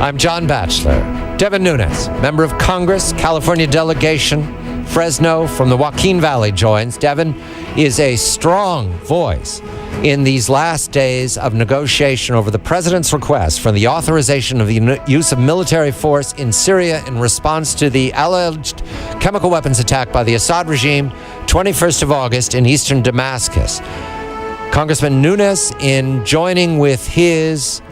I'm John Batchelor. Devin Nunes, member of Congress, California delegation, Fresno from the Joaquin Valley joins. Devin is a strong voice in these last days of negotiation over the president's request for the authorization of the use of military force in Syria in response to the alleged chemical weapons attack by the Assad regime 21st of August in eastern Damascus. Congressman Nunes, in joining with his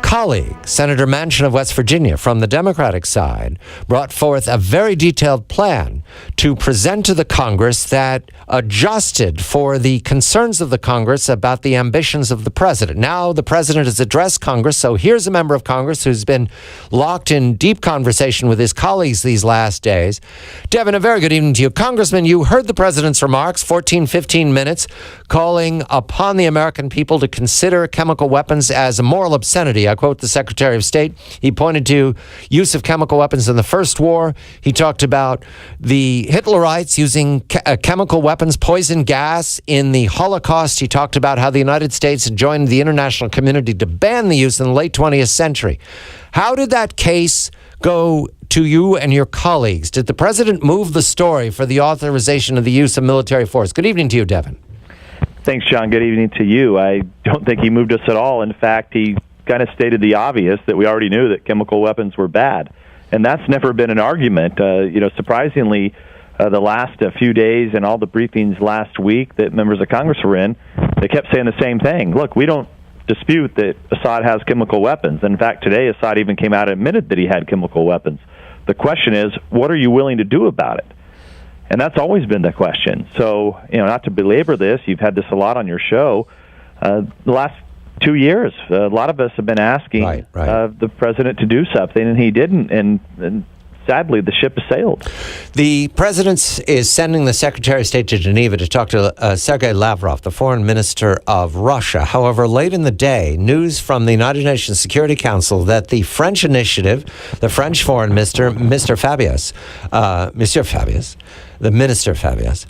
colleague, Senator Manchin of West Virginia from the Democratic side, brought forth a very detailed plan to present to the Congress that adjusted for the concerns of the Congress about the ambitions of the president. Now the president has addressed Congress, so here's a member of Congress who's been locked in deep conversation with his colleagues these last days. Devin, a very good evening to you. Congressman, you heard the president's remarks, 15 minutes, calling upon the American people to consider chemical weapons as a moral obscenity. I quote the Secretary of State. He pointed to use of chemical weapons in the First War. He talked about the Hitlerites using chemical weapons, poison gas in the Holocaust. He talked about how the United States had joined the international community to ban the use in the late 20th century. How did that case go to you and your colleagues? Did the president move the story for the authorization of the use of military force? Good evening to you, Devin. Thanks, John. Good evening to you. I don't think he moved us at all. In fact, he kind of stated the obvious, that we already knew that chemical weapons were bad. And that's never been an argument. Surprisingly, the last few days and all the briefings last week that members of Congress were in, they kept saying the same thing. Look, we don't dispute that Assad has chemical weapons. In fact, today Assad even came out and admitted that he had chemical weapons. The question is, what are you willing to do about it? And that's always been the question. So, not to belabor this, you've had this a lot on your show. The last 2 years, a lot of us have been asking the president to do something, and he didn't. And sadly, the ship has sailed. The president is sending the Secretary of State to Geneva to talk to Sergei Lavrov, the foreign minister of Russia. However, late in the day, news from the United Nations Security Council that the French initiative, the French foreign minister, Monsieur Fabius, the minister Fabius,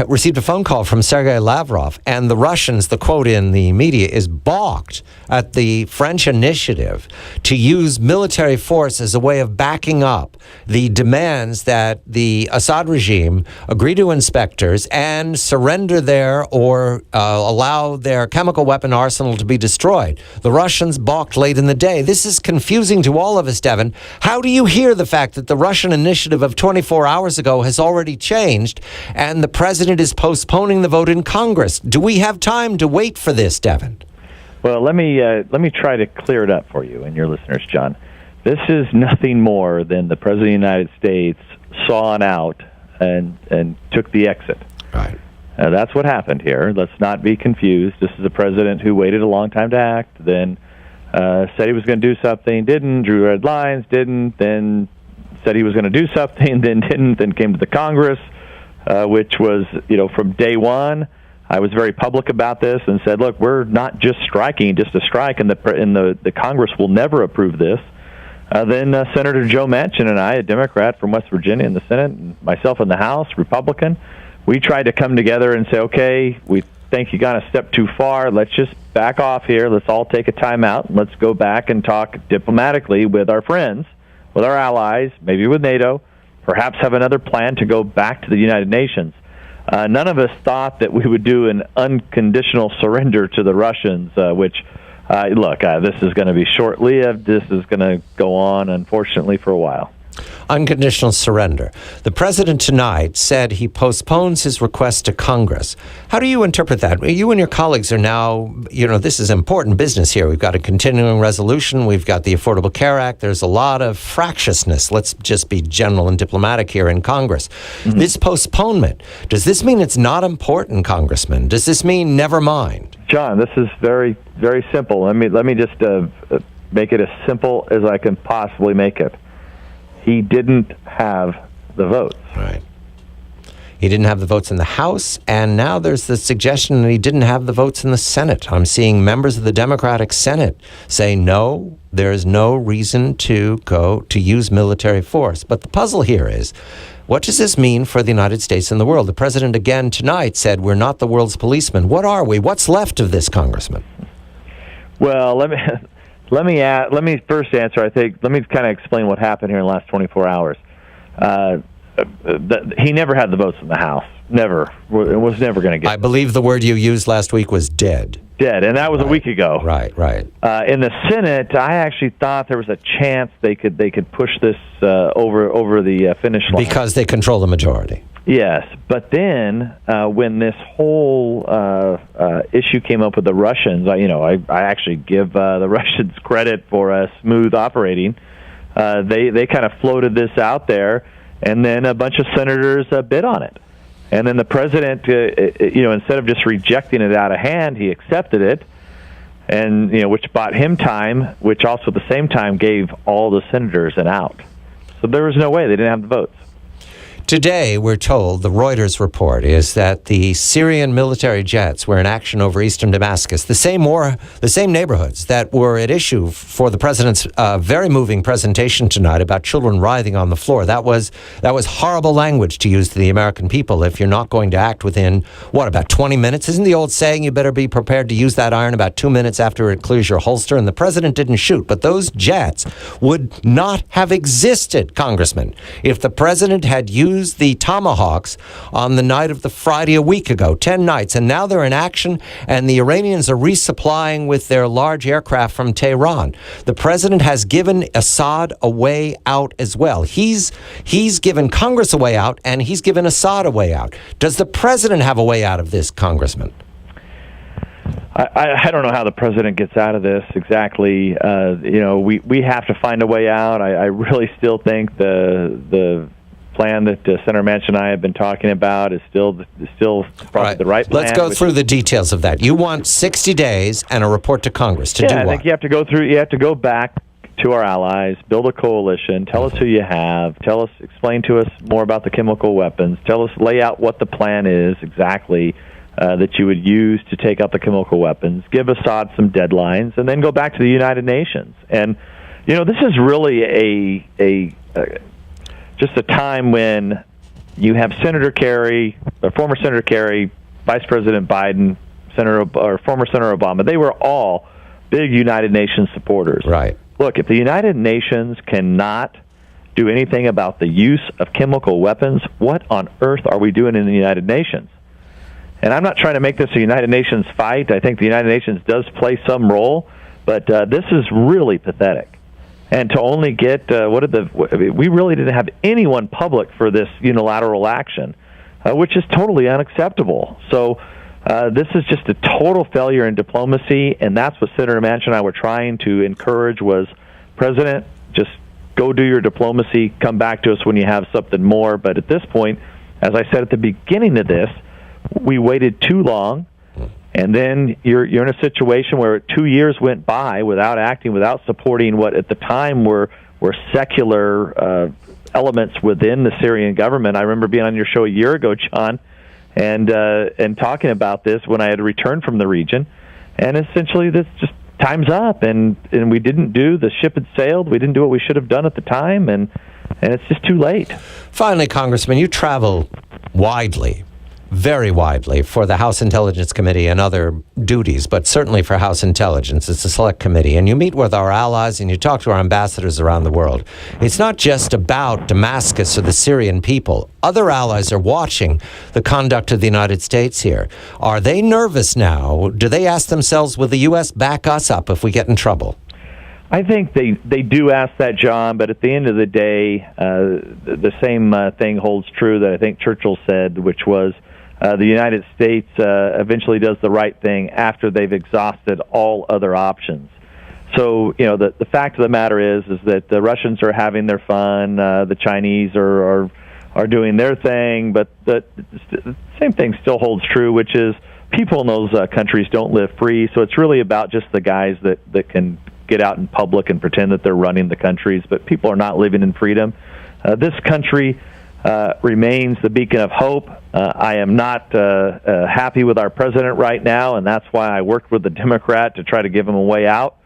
received a phone call from Sergei Lavrov, and the Russians, the quote in the media, is balked at the French initiative to use military force as a way of backing up the demands that the Assad regime agree to inspectors and surrender their or allow their chemical weapon arsenal to be destroyed. The Russians balked late in the day. This is confusing to all of us, Devin. How do you hear the fact that the Russian initiative of 24 hours ago has already changed and the president is postponing the vote in Congress? Do we have time to wait for this, Devin? Well, let me try to clear it up for you and your listeners, John. This is nothing more than the President of the United States sawing out and took the exit. Right. That's what happened here. Let's not be confused. This is a president who waited a long time to act, then said he was going to do something, didn't, drew red lines, didn't, then said he was going to do something, then didn't, then came to the Congress, which was, from day one. I was very public about this and said, look, we're not just striking just a strike, and the Congress will never approve this. Then Senator Joe Manchin and I, a Democrat from West Virginia in the Senate, and myself in the House, Republican, we tried to come together and say, okay, we think you got a step too far. Let's just back off here. Let's all take a time out. Let's go back and talk diplomatically with our friends, with our allies, maybe with NATO, perhaps have another plan to go back to the United Nations. None of us thought that we would do an unconditional surrender to the Russians, which, this is going to be short-lived. This is going to go on, unfortunately, for a while. Unconditional surrender. The president tonight said he postpones his request to Congress. How do you interpret that? You and your colleagues are now, this is important business here. We've got a continuing resolution. We've got the Affordable Care Act. There's a lot of fractiousness. Let's just be general and diplomatic here in Congress. Mm-hmm. This postponement, does this mean it's not important, Congressman? Does this mean never mind? John, this is very, very simple. Let me just make it as simple as I can possibly make it. He didn't have the votes. Right. He didn't have the votes in the House, and now there's the suggestion that he didn't have the votes in the Senate. I'm seeing members of the Democratic Senate say, no, there is no reason to go to use military force. But the puzzle here is, what does this mean for the United States and the world? The president again tonight said, we're not the world's policeman. What are we? What's left of this, Congressman? Well, Let me first answer. Let me kind of explain what happened here in the last 24 hours. He never had the votes in the House. Never. It was never going to get. I believe the word you used last week was dead. Dead, and that was a week ago. Right. In the Senate, I actually thought there was a chance they could push this over the finish line because they control the majority. Yes, but then when this whole issue came up with the Russians, I actually give the Russians credit for smooth operating. They kind of floated this out there, and then a bunch of senators bid on it. And then the president, instead of just rejecting it out of hand, he accepted it, and which bought him time, which also at the same time gave all the senators an out. So there was no way they didn't have the votes. Today, we're told, the Reuters report is that the Syrian military jets were in action over eastern Damascus, the same neighborhoods that were at issue for the president's very moving presentation tonight about children writhing on the floor. That was horrible language to use to the American people if you're not going to act within, about 20 minutes? Isn't the old saying you better be prepared to use that iron about 2 minutes after it clears your holster? And the president didn't shoot, but those jets would not have existed, Congressman, if the president had used the Tomahawks on the night of the Friday a week ago, 10 nights, and now they're in action, and the Iranians are resupplying with their large aircraft from Tehran. The president has given Assad a way out as well. He's given Congress a way out, and he's given Assad a way out. Does the president have a way out of this, Congressman? I don't know how the president gets out of this exactly. We have to find a way out. I really still think the plan that Senator Manchin and I have been talking about is still probably the right plan. Let's go through the details of that. You want 60 days and a report to Congress to do what? I think you have to go back to our allies, build a coalition, tell us who you have, explain to us more about the chemical weapons, lay out what the plan is exactly that you would use to take out the chemical weapons, give Assad some deadlines, and then go back to the United Nations. And this is really just a time when you have Senator Kerry, former Senator Kerry, Vice President Biden, former Senator Obama. They were all big United Nations supporters. Right. Look, if the United Nations cannot do anything about the use of chemical weapons, what on earth are we doing in the United Nations? And I'm not trying to make this a United Nations fight. I think the United Nations does play some role, but this is really pathetic. And to only get we really didn't have anyone public for this unilateral action, which is totally unacceptable. So this is just a total failure in diplomacy, and that's what Senator Manchin and I were trying to encourage was, President, just go do your diplomacy, come back to us when you have something more. But at this point, as I said at the beginning of this, we waited too long. And then you're in a situation where 2 years went by without acting, without supporting what at the time were secular elements within the Syrian government. I remember being on your show a year ago, John, and talking about this when I had returned from the region. And essentially, this just time's up, and we didn't do. The ship had sailed. We didn't do what we should have done at the time, and it's just too late. Finally, Congressman, you travel widely. Very widely for the House Intelligence Committee and other duties, but certainly for House Intelligence. It's a select committee. And you meet with our allies and you talk to our ambassadors around the world. It's not just about Damascus or the Syrian people. Other allies are watching the conduct of the United States here. Are they nervous now? Do they ask themselves, will the U.S. back us up if we get in trouble? I think they do ask that, John, but at the end of the day, the same thing holds true that I think Churchill said, which was, the United States eventually does the right thing after they've exhausted all other options. So, the fact of the matter is that the Russians are having their fun, the Chinese are doing their thing, but the same thing still holds true, which is people in those countries don't live free. So it's really about just the guys that can get out in public and pretend that they're running the countries, but people are not living in freedom. This country remains the beacon of hope. I am not happy with our president right now, and that's why I worked with the Democrat to try to give him a way out.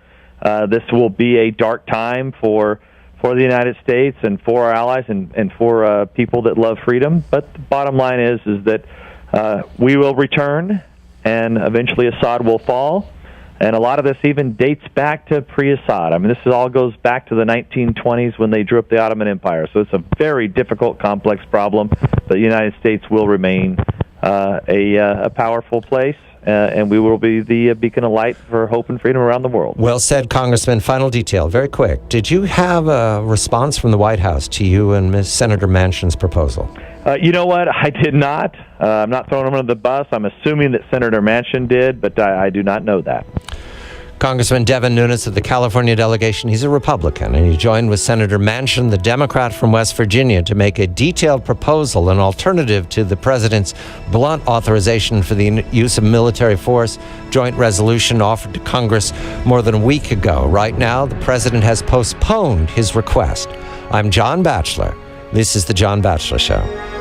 This will be a dark time for the United States and for our allies and for people that love freedom. But the bottom line is that we will return, and eventually Assad will fall. And a lot of this even dates back to pre-Assad. I mean, this all goes back to the 1920s when they drew up the Ottoman Empire. So it's a very difficult, complex problem. But the United States will remain a powerful place, and we will be the beacon of light for hope and freedom around the world. Well said, Congressman. Final detail, very quick. Did you have a response from the White House to you and Senator Manchin's proposal? You know what? I did not. I'm not throwing him under the bus. I'm assuming that Senator Manchin did, but I do not know that. Congressman Devin Nunes of the California delegation, he's a Republican, and he joined with Senator Manchin, the Democrat from West Virginia, to make a detailed proposal, an alternative to the president's blunt authorization for the use of military force, joint resolution offered to Congress more than a week ago. Right now, the president has postponed his request. I'm John Batchelor. This is The John Batchelor Show.